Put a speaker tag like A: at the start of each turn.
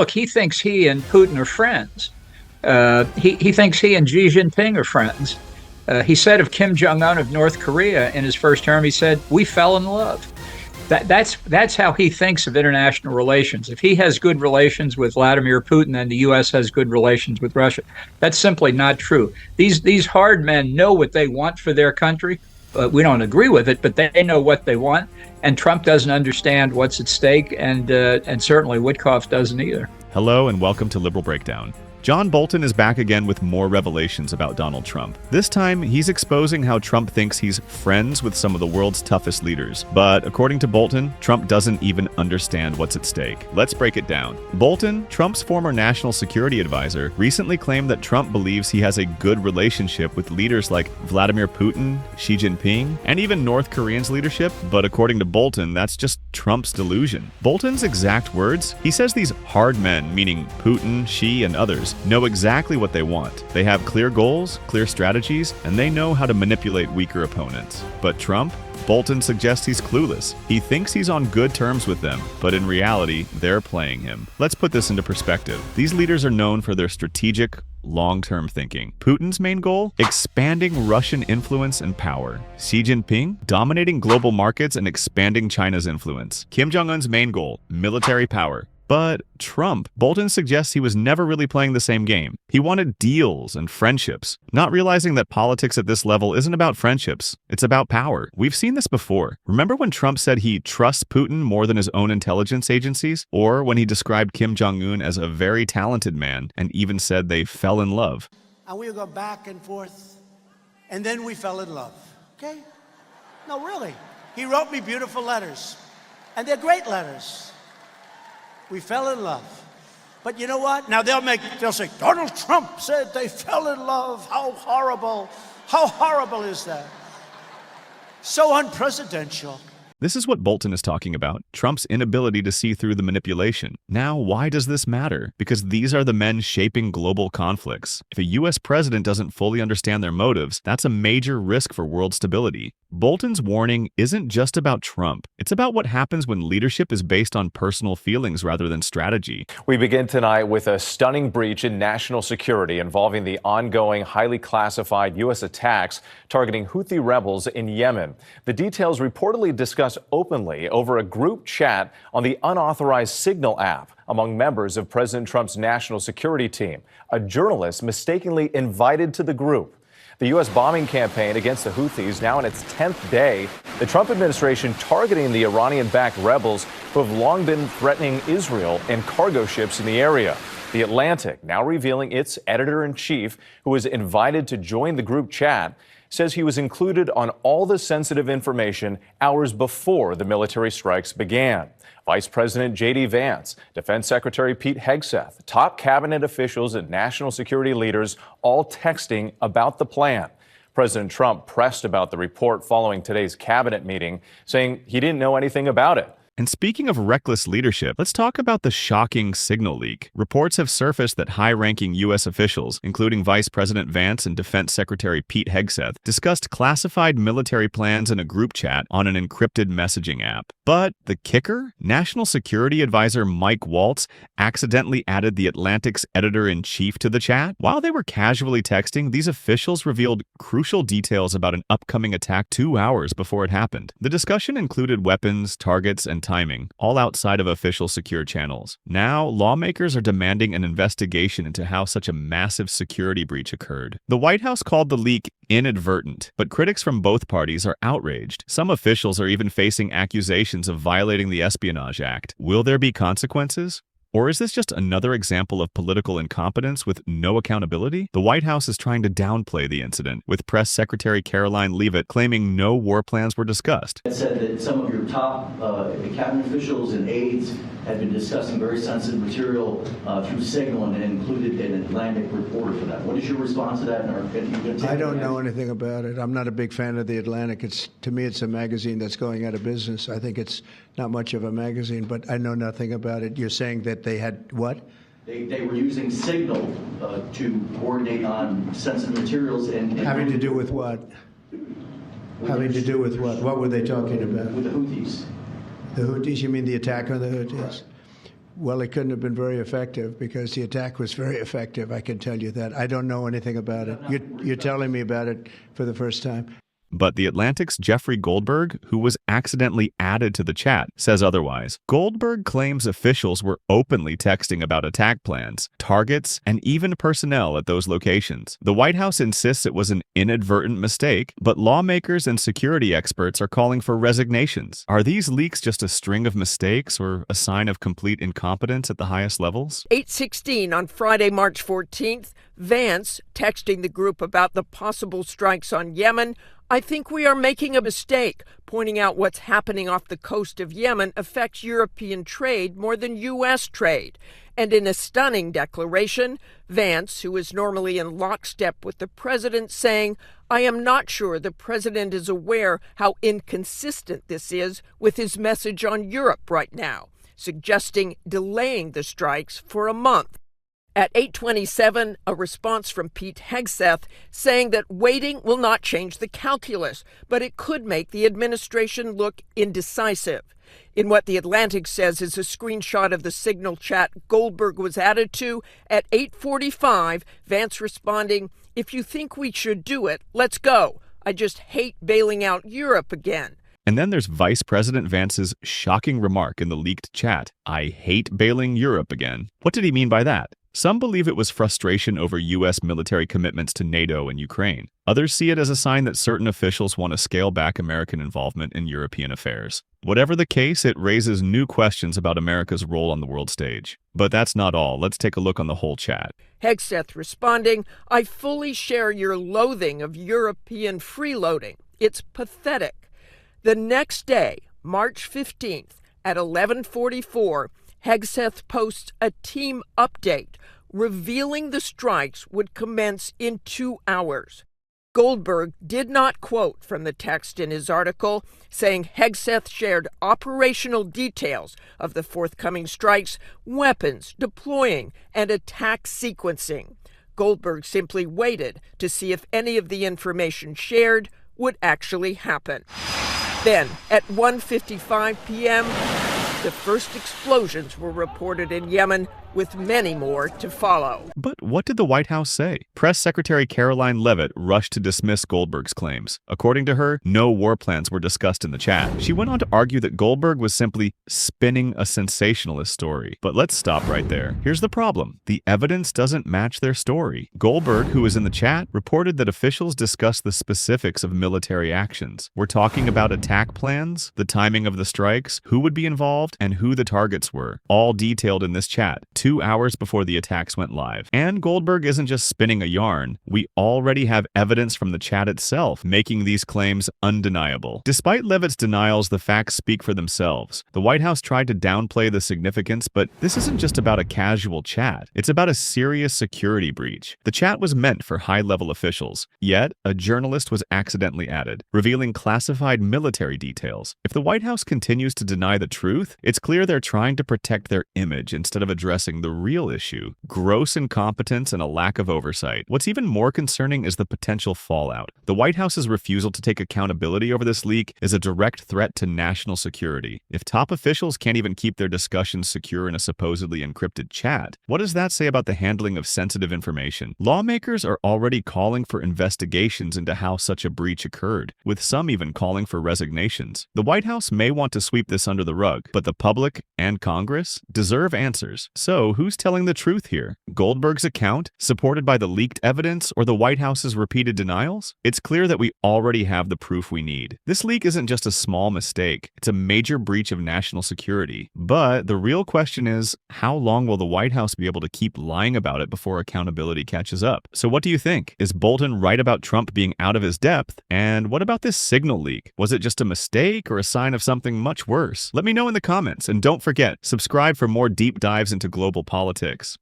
A: Look, he thinks he and Putin are friends. He thinks he and Xi Jinping are friends. He said of Kim Jong Un of North Korea in his first term, he said, "We fell in love." That's how he thinks of international relations. If he has good relations with Vladimir Putin, then the U.S. has good relations with Russia. That's simply not true. These hard men know what they want for their country. We don't agree with it, but they know what they want. And Trump doesn't understand what's at stake, and certainly Witkoff doesn't either.
B: Hello and welcome to Liberal Breakdown. John Bolton is back again with more revelations about Donald Trump. This time, he's exposing how Trump thinks he's friends with some of the world's toughest leaders. But according to Bolton, Trump doesn't even understand what's at stake. Let's break it down. Bolton, Trump's former national security advisor, recently claimed that Trump believes he has a good relationship with leaders like Vladimir Putin, Xi Jinping, and even North Korea's leadership. But according to Bolton, that's just Trump's delusion. Bolton's exact words? He says these hard men, meaning Putin, Xi, and others, know exactly what they want. They have clear goals, clear strategies, and they know how to manipulate weaker opponents. But Trump? Bolton suggests he's clueless. He thinks he's on good terms with them, but in reality, they're playing him. Let's put this into perspective. These leaders are known for their strategic, long-term thinking. Putin's main goal? Expanding Russian influence and power. Xi Jinping? Dominating global markets and expanding China's influence. Kim Jong-un's main goal? Military power. But Trump, Bolton suggests he was never really playing the same game. He wanted deals and friendships, not realizing that politics at this level isn't about friendships, it's about power. We've seen this before. Remember when Trump said he trusts Putin more than his own intelligence agencies? Or when he described Kim Jong-un as a very talented man and even said they fell in love.
C: And we go back and forth, and then we fell in love, okay? No, really. He wrote me beautiful letters, and they're great letters. We fell in love. But you know what? Now they'll say, Donald Trump said they fell in love. How horrible. How horrible is that? So unpresidential.
B: This is what Bolton is talking about, Trump's inability to see through the manipulation. Now, why does this matter? Because these are the men shaping global conflicts. If a U.S. president doesn't fully understand their motives, that's a major risk for world stability. Bolton's warning isn't just about Trump. It's about what happens when leadership is based on personal feelings rather than strategy.
D: We begin tonight with a stunning breach in national security involving the ongoing highly classified U.S. attacks targeting Houthi rebels in Yemen. The details reportedly discussed openly over a group chat on the unauthorized Signal app among members of President Trump's national security team. A journalist mistakenly invited to the group. The U.S. bombing campaign against the Houthis now in its 10th day. The Trump administration targeting the Iranian-backed rebels who have long been threatening Israel and cargo ships in the area. The Atlantic now revealing its editor-in-chief, who was invited to join the group chat, says he was included on all the sensitive information hours before the military strikes began. Vice President J.D. Vance, Defense Secretary Pete Hegseth, top cabinet officials and national security leaders all texting about the plan. President Trump pressed about the report following today's cabinet meeting, saying he didn't know anything about it.
B: And speaking of reckless leadership, let's talk about the shocking Signal leak. Reports have surfaced that high-ranking U.S. officials, including Vice President Vance and Defense Secretary Pete Hegseth, discussed classified military plans in a group chat on an encrypted messaging app. But the kicker? National Security Advisor Mike Waltz accidentally added the Atlantic's editor-in-chief to the chat. While they were casually texting, these officials revealed crucial details about an upcoming attack 2 hours before it happened. The discussion included weapons, targets, and timing, all outside of official secure channels. Now, lawmakers are demanding an investigation into how such a massive security breach occurred. The White House called the leak inadvertent, but critics from both parties are outraged. Some officials are even facing accusations of violating the Espionage Act. Will there be consequences? Or is this just another example of political incompetence with no accountability? The White House is trying to downplay the incident, with Press Secretary Caroline Leavitt claiming no war plans were discussed.
E: It said that some of your top cabinet officials and aides had been discussing very sensitive material through Signal and included an Atlantic reporter for that. What is your response to that?
C: I don't know anything about it. I'm not a big fan of the Atlantic. To me, it's a magazine that's going out of business. I think it's not much of a magazine, but I know nothing about it. You're saying that they had what?
E: They were using Signal to coordinate on sensitive materials and
C: having to do with what? Having to do with what? What were they talking about?
E: With the Houthis.
C: The Houthis? You mean the attack on the Houthis?
F: Well, it couldn't have been very effective because the attack was very effective. I can tell you that. I don't know anything about it. You're telling me about it for the first time.
B: But The Atlantic's Jeffrey Goldberg, who was accidentally added to the chat, says otherwise. Goldberg claims officials were openly texting about attack plans, targets, and even personnel at those locations. The White House insists it was an inadvertent mistake, but lawmakers and security experts are calling for resignations. Are these leaks just a string of mistakes or a sign of complete incompetence at the highest levels?
G: 8:16 on Friday, March 14th, Vance texting the group about the possible strikes on Yemen. I think we are making a mistake, pointing out what's happening off the coast of Yemen affects European trade more than U.S. trade. And in a stunning declaration, Vance, who is normally in lockstep with the president, saying, I am not sure the president is aware how inconsistent this is with his message on Europe right now, suggesting delaying the strikes for a month. At 8:27, a response from Pete Hegseth saying that waiting will not change the calculus, but it could make the administration look indecisive. In what The Atlantic says is a screenshot of the Signal chat Goldberg was added to, at 8:45, Vance responding, if you think we should do it, let's go. I just hate bailing out Europe again.
B: And then there's Vice President Vance's shocking remark in the leaked chat, I hate bailing Europe again. What did he mean by that? Some believe it was frustration over U.S. military commitments to NATO and Ukraine. Others see it as a sign that certain officials want to scale back American involvement in European affairs. Whatever the case, it raises new questions about America's role on the world stage. But that's not all. Let's take a look on the whole chat.
G: Hegseth responding, I fully share your loathing of European freeloading. It's pathetic. The next day, March 15th, at 11:44, Hegseth posts a team update revealing the strikes would commence in 2 hours. Goldberg did not quote from the text in his article, saying Hegseth shared operational details of the forthcoming strikes, weapons, deploying, and attack sequencing. Goldberg simply waited to see if any of the information shared would actually happen. Then, at 1:55 p.m., the first explosions were reported in Yemen, with many more to follow.
B: But what did the White House say? Press Secretary Caroline Leavitt rushed to dismiss Goldberg's claims. According to her, no war plans were discussed in the chat. She went on to argue that Goldberg was simply spinning a sensationalist story. But let's stop right there. Here's the problem. The evidence doesn't match their story. Goldberg, who was in the chat, reported that officials discussed the specifics of military actions. We're talking about attack plans, the timing of the strikes, who would be involved, and who the targets were, all detailed in this chat. 2 hours before the attacks went live. And Goldberg isn't just spinning a yarn. We already have evidence from the chat itself making these claims undeniable. Despite Leavitt's denials, the facts speak for themselves. The White House tried to downplay the significance, but this isn't just about a casual chat. It's about a serious security breach. The chat was meant for high-level officials, yet a journalist was accidentally added, revealing classified military details. If the White House continues to deny the truth, it's clear they're trying to protect their image instead of addressing the real issue: gross incompetence and a lack of oversight. What's even more concerning is the potential fallout. The White House's refusal to take accountability over this leak is a direct threat to national security. If top officials can't even keep their discussions secure in a supposedly encrypted chat, what does that say about the handling of sensitive information? Lawmakers are already calling for investigations into how such a breach occurred, with some even calling for resignations. The White House may want to sweep this under the rug, but the public and Congress deserve answers. So, who's telling the truth here? Goldberg's account, supported by the leaked evidence, or the White House's repeated denials? It's clear that we already have the proof we need. This leak isn't just a small mistake, it's a major breach of national security. But the real question is, how long will the White House be able to keep lying about it before accountability catches up? So what do you think? Is Bolton right about Trump being out of his depth? And what about this Signal leak? Was it just a mistake or a sign of something much worse? Let me know in the comments, and don't forget, subscribe for more deep dives into global politics.